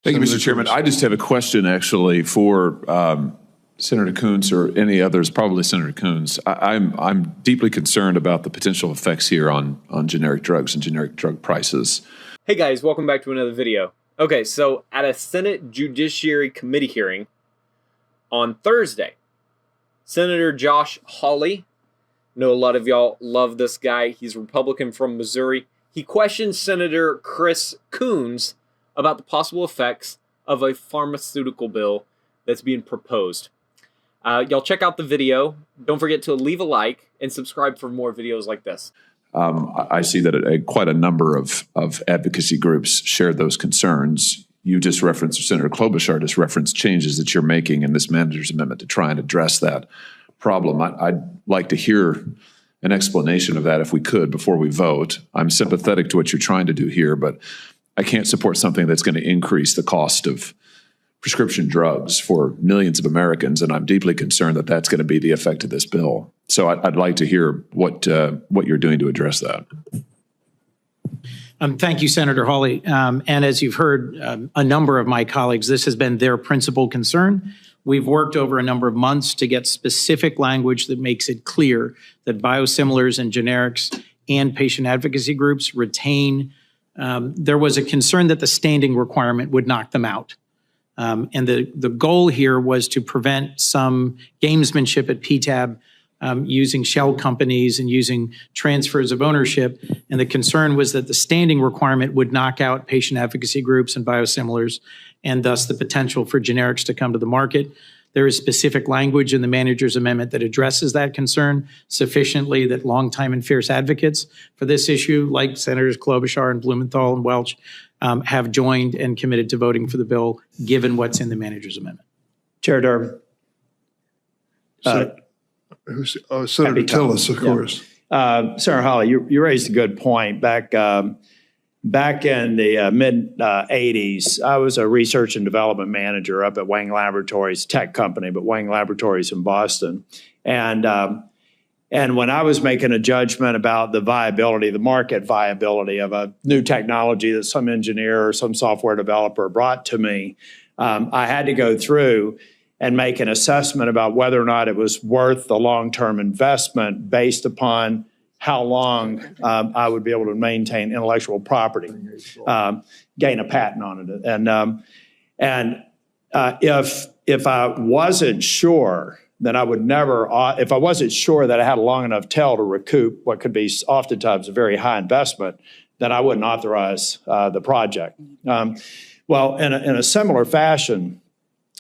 Thank you, Mr. Chairman. I just have a question, actually, for Senator Coons or any others, probably Senator Coons. I'm deeply concerned about the potential effects here on generic drugs and generic drug prices. Hey guys, welcome back to another video. Okay, so at a Senate Judiciary Committee hearing on Thursday, Senator Josh Hawley, I know a lot of y'all love this guy. He's a Republican from Missouri. He questioned Senator Chris Coons about the possible effects of a pharmaceutical bill that's being proposed. Y'all check out the video. Don't forget to leave a like and subscribe for more videos like this. I see that quite a number of advocacy groups share those concerns. You just referenced, or Senator Klobuchar just referenced changes that you're making in this manager's amendment to try and address that problem. I'd like to hear an explanation of that if we could before we vote. I'm sympathetic to what you're trying to do here, but I can't support something that's going to increase the cost of prescription drugs for millions of Americans, and I'm deeply concerned that that's going to be the effect of this bill. So I'd like to hear what you're doing to address that. Thank you, Senator Hawley. And as you've heard, a number of my colleagues, this has been their principal concern. We've worked over a number of months to get specific language that makes it clear that biosimilars and generics and patient advocacy groups retain. There was a concern that the standing requirement would knock them out. And the goal here was to prevent some gamesmanship at PTAB using shell companies and using transfers of ownership. And the concern was that the standing requirement would knock out patient advocacy groups and biosimilars, and thus the potential for generics to come to the market. There is specific language in the manager's amendment that addresses that concern sufficiently that longtime and fierce advocates for this issue, like Senators Klobuchar and Blumenthal and Welch, have joined and committed to voting for the bill, given what's in the manager's amendment. Chair Durbin. Senator Tillis, of course. Senator Hawley, you raised a good point. Back in the mid-'80s, I was a research and development manager up at Wang Laboratories, tech company, but Wang Laboratories in Boston. And when I was making a judgment about the viability, the market viability of a new technology that some engineer or some software developer brought to me, I had to go through and make an assessment about whether or not it was worth the long-term investment based upon how long I would be able to maintain intellectual property, gain a patent on it. And if I wasn't sure that I would never, if I wasn't sure that I had a long enough tail to recoup what could be oftentimes a very high investment, then I wouldn't authorize the project. Well, in a similar fashion,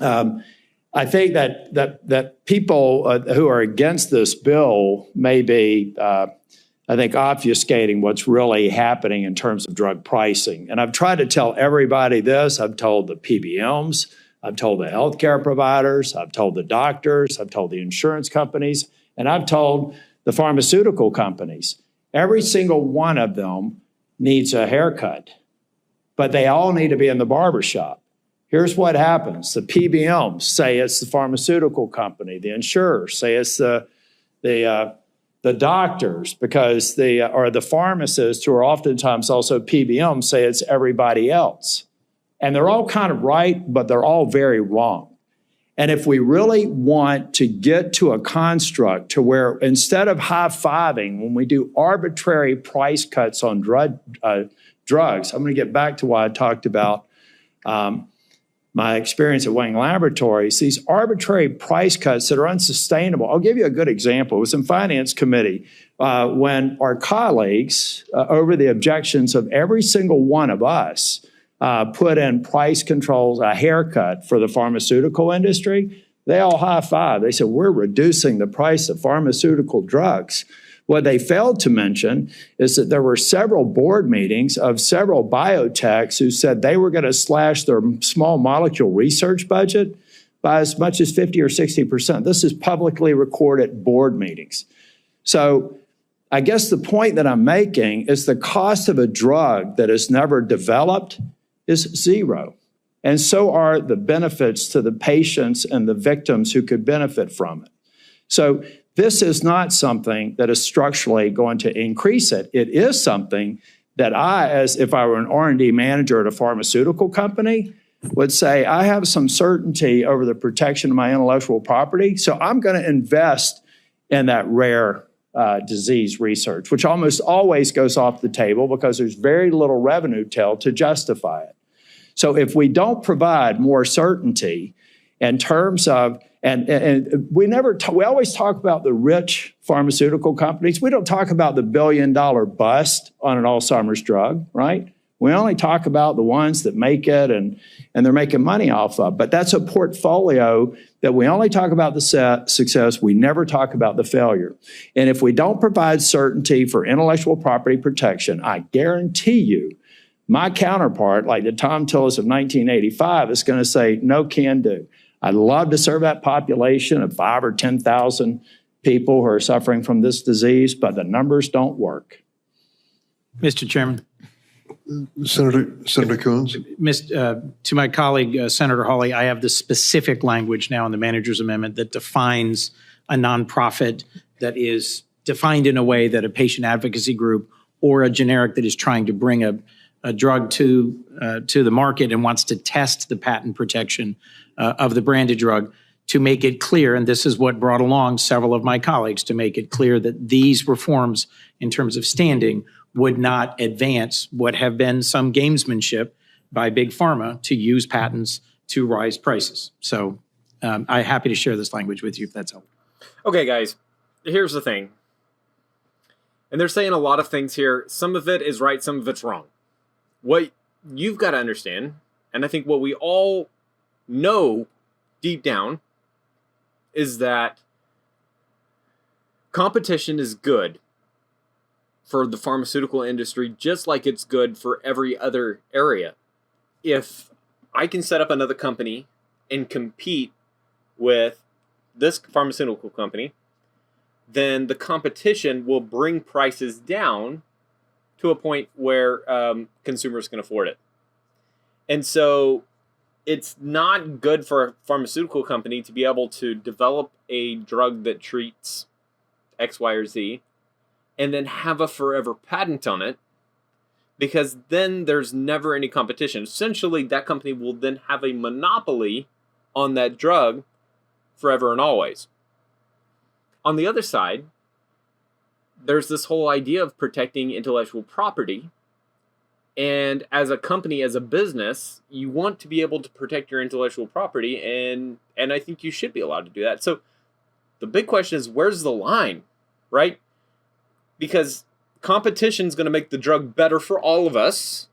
I think that people who are against this bill may be, I think, obfuscating what's really happening in terms of drug pricing. And I've tried to tell everybody this. I've told the PBMs, I've told the healthcare providers, I've told the doctors, I've told the insurance companies, and I've told the pharmaceutical companies. Every single one of them needs a haircut, but they all need to be in the barbershop. Here's what happens. The PBMs say it's the pharmaceutical company. The insurers say it's the doctors, because the pharmacists, who are oftentimes also PBMs, say it's everybody else. And they're all kind of right, but they're all very wrong. And if we really want to get to a construct to where, instead of high-fiving when we do arbitrary price cuts on drugs, I'm going to get back to what I talked about my experience at Wang Laboratories, these arbitrary price cuts that are unsustainable. I'll give you a good example. It was in Finance Committee when our colleagues, over the objections of every single one of us, put in price controls, a haircut for the pharmaceutical industry. They all high-five. They said, we're reducing the price of pharmaceutical drugs. What they failed to mention is that there were several board meetings of several biotechs who said they were going to slash their small molecule research budget by as much as 50 or 60%. This is publicly recorded board meetings. So I guess the point that I'm making is the cost of a drug that is never developed is zero. And so are the benefits to the patients and the victims who could benefit from it. So this is not something that is structurally going to increase it. It is something that I, as if I were an R&D manager at a pharmaceutical company, would say, I have some certainty over the protection of my intellectual property, so I'm going to invest in that rare disease research, which almost always goes off the table because there's very little revenue tail to justify it. So if we don't provide more certainty in terms of, and we always talk about the rich pharmaceutical companies. We don't talk about the billion-dollar bust on an Alzheimer's drug, right? We only talk about the ones that make it and they're making money off of. But that's a portfolio that we only talk about the success. We never talk about the failure. And if we don't provide certainty for intellectual property protection, I guarantee you, my counterpart, like the Tom Tillis of 1985, is going to say, no can do. I'd love to serve that population of 5 or 10,000 people who are suffering from this disease, but the numbers don't work. Mr. Chairman. Senator Coons. To my colleague, Senator Hawley, I have the specific language now in the manager's amendment that defines a nonprofit, that is defined in a way that a patient advocacy group or a generic that is trying to bring a drug to the market and wants to test the patent protection of the branded drug, to make it clear, and this is what brought along several of my colleagues, to make it clear that these reforms in terms of standing would not advance what have been some gamesmanship by Big Pharma to use patents to rise prices. So I'm happy to share this language with you if that's helpful. Okay, guys, here's the thing. And they're saying a lot of things here. Some of it is right, some of it's wrong. What you've got to understand, and I think what we all know deep down, is that competition is good for the pharmaceutical industry, just like it's good for every other area. If I can set up another company and compete with this pharmaceutical company, then the competition will bring prices down to a point where consumers can afford it. And so it's not good for a pharmaceutical company to be able to develop a drug that treats X, Y, or Z and then have a forever patent on it, because then there's never any competition. Essentially, that company will then have a monopoly on that drug forever and always. On the other side, there's this whole idea of protecting intellectual property. And as a company, as a business, you want to be able to protect your intellectual property, and I think you should be allowed to do that. So the big question is, where's the line, right? Because competition is going to make the drug better for all of us,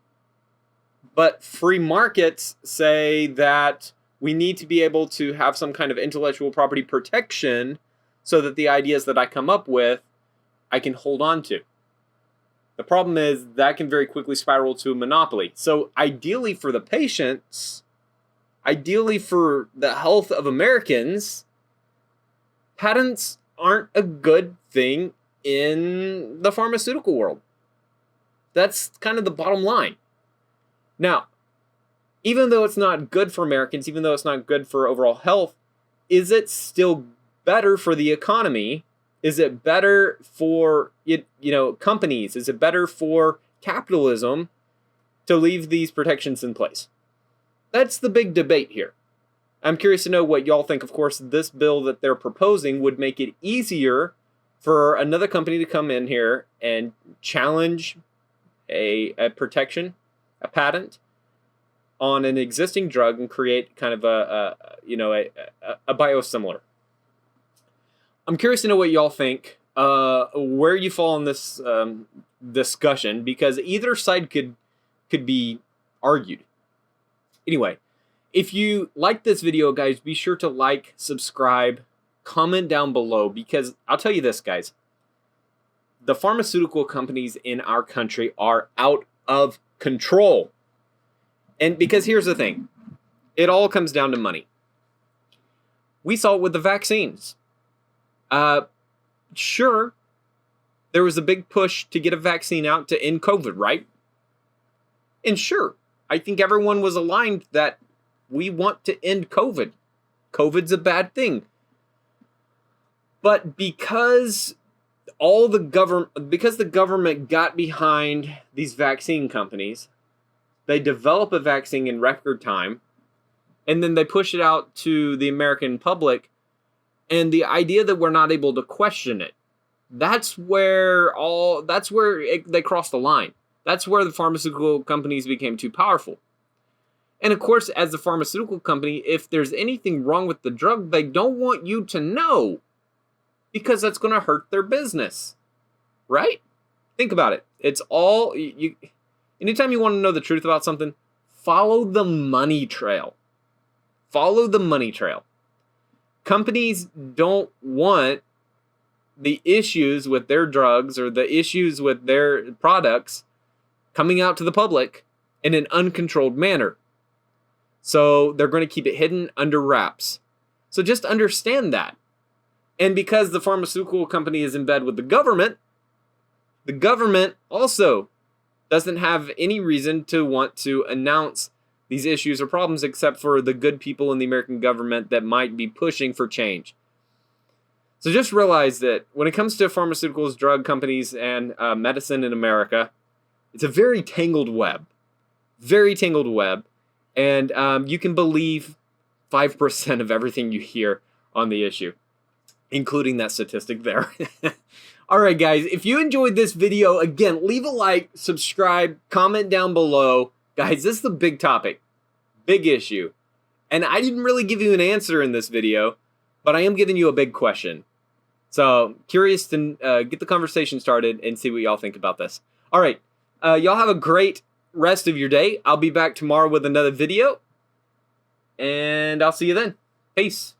but free markets say that we need to be able to have some kind of intellectual property protection so that the ideas that I come up with, I can hold on to. The problem is that can very quickly spiral to a monopoly. So ideally for the patients, ideally for the health of Americans, patents aren't a good thing in the pharmaceutical world. That's kind of the bottom line. Now, even though it's not good for Americans, even though it's not good for overall health, is it still better for the economy? Is it better for companies? Is it better for capitalism to leave these protections in place? That's the big debate here. I'm curious to know what y'all think. Of course, this bill that they're proposing would make it easier for another company to come in here and challenge a protection, a patent on an existing drug and create kind of a biosimilar. I'm curious to know what y'all think, where you fall in this discussion, because either side could be argued. Anyway, if you like this video, guys, be sure to like, subscribe, comment down below, because I'll tell you this, guys. The pharmaceutical companies in our country are out of control. And because here's the thing, it all comes down to money. We saw it with the vaccines. Sure, there was a big push to get a vaccine out to end COVID, right? And sure, I think everyone was aligned that we want to end COVID. COVID's a bad thing. But because the government got behind these vaccine companies, they develop a vaccine in record time, and then they push it out to the American public, and the idea that we're not able to question it, that's where they crossed the line. That's where the pharmaceutical companies became too powerful. And of course, as a pharmaceutical company, if there's anything wrong with the drug, they don't want you to know, because that's going to hurt their business, right? Think about it. It's all you. Anytime you want to know the truth about something, follow the money trail. Follow the money trail. Companies don't want the issues with their drugs or the issues with their products coming out to the public in an uncontrolled manner. So they're going to keep it hidden under wraps. So just understand that. And because the pharmaceutical company is in bed with the government also doesn't have any reason to want to announce these issues or problems except for the good people in the American government that might be pushing for change. So just realize that when it comes to pharmaceuticals, drug companies, and medicine in America, it's a very tangled web. Very tangled web. And you can believe 5% of everything you hear on the issue, including that statistic there. All right, guys, if you enjoyed this video, again, leave a like, subscribe, comment down below. Guys, this is a big topic, big issue. And I didn't really give you an answer in this video, but I am giving you a big question. So curious to get the conversation started and see what y'all think about this. All right, y'all have a great rest of your day. I'll be back tomorrow with another video, and I'll see you then. Peace.